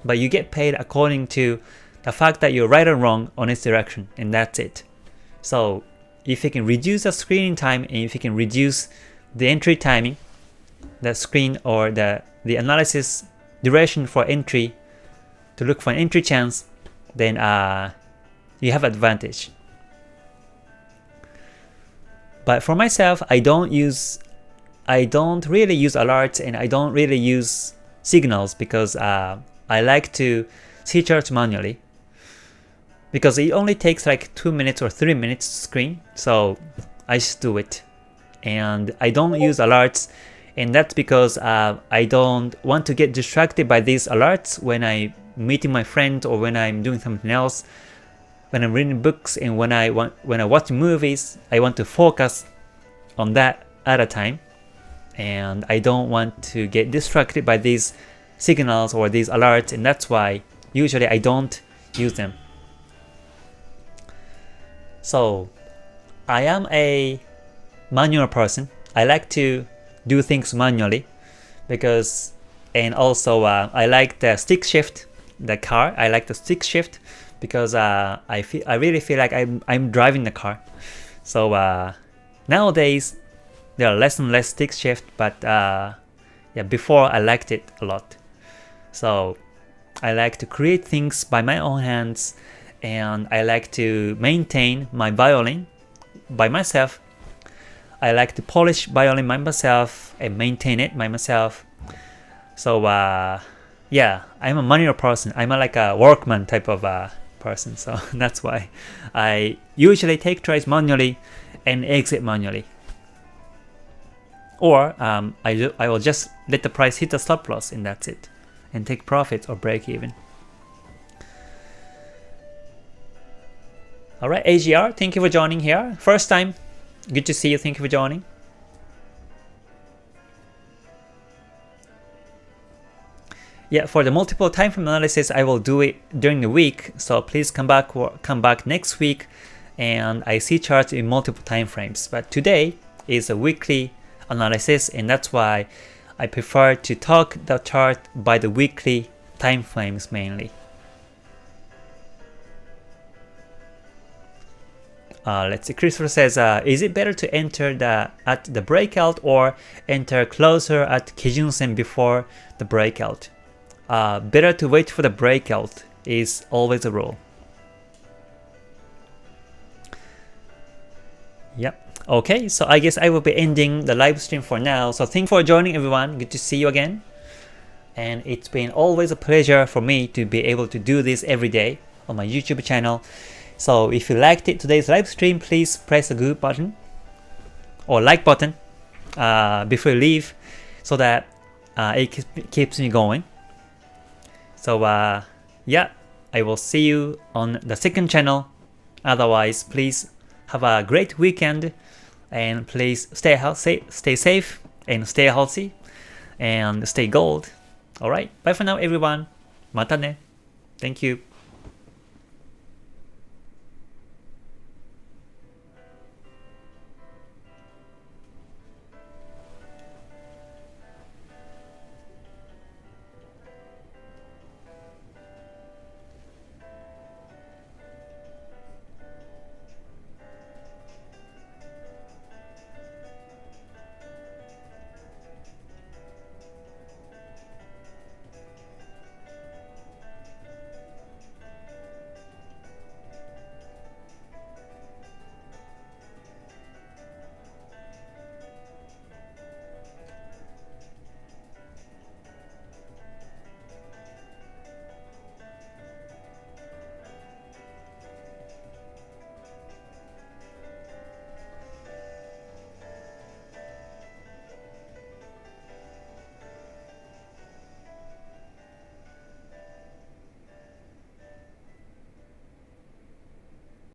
but you get paid according to the fact that you're right or wrong on its direction, and that's it. So if you can reduce the screening time and if you can reduce the entry timing, the screen or the analysis duration for entry to look for an entry chance, then you have advantage. But for myself, I don't really use alerts and I don't really use signals because I like to see charts manually, because it only takes like 2 minutes or 3 minutes to screen, so I just do it. And I don't use alerts, and that's because I don't want to get distracted by these alerts when I'm meeting my friends or when I'm doing something else, when I'm reading books, and when I watch movies. I want to focus on that at a time, and I don't want to get distracted by these signals or these alerts, and that's why usually I don't use them. So I am a manual person. I like to do things manually because, and also I like the stick shift, the car. I like the stick shift because I really feel like I'm driving the car. So nowadays there are less and less stick shift, but yeah, before I liked it a lot. So I like to create things by my own hands, and I like to maintain my violin by myself. I like to polish violin by myself and maintain it by myself. So yeah, I'm a manual person. I'm like a workman type of person. So that's why I usually take trades manually and exit manually. Or I will just let the price hit the stop loss and that's it, and take profits or break even. Alright, AGR, thank you for joining here. First time, good to see you, thank you for joining. Yeah, for the multiple time frame analysis, I will do it during the week, so please come back next week, and I see charts in multiple time frames. But today is a weekly analysis, and that's why I prefer to talk the chart by the weekly time frames mainly. Let's see, Christopher says, is it better to enter at the breakout or enter closer at Kijun-sen before the breakout? Better to wait for the breakout is always a rule. Yep. Okay, so I guess I will be ending the live stream for now. So thank you for joining, everyone. Good to see you again. And it's been always a pleasure for me to be able to do this every day on my YouTube channel. So if you liked today's live stream, please press the good button or like button before you leave, so that it keeps me going. So yeah, I will see you on the second channel. Otherwise, please have a great weekend, and please stay safe, and stay healthy, and stay gold. Alright, bye for now, everyone. Mata ne. Thank you.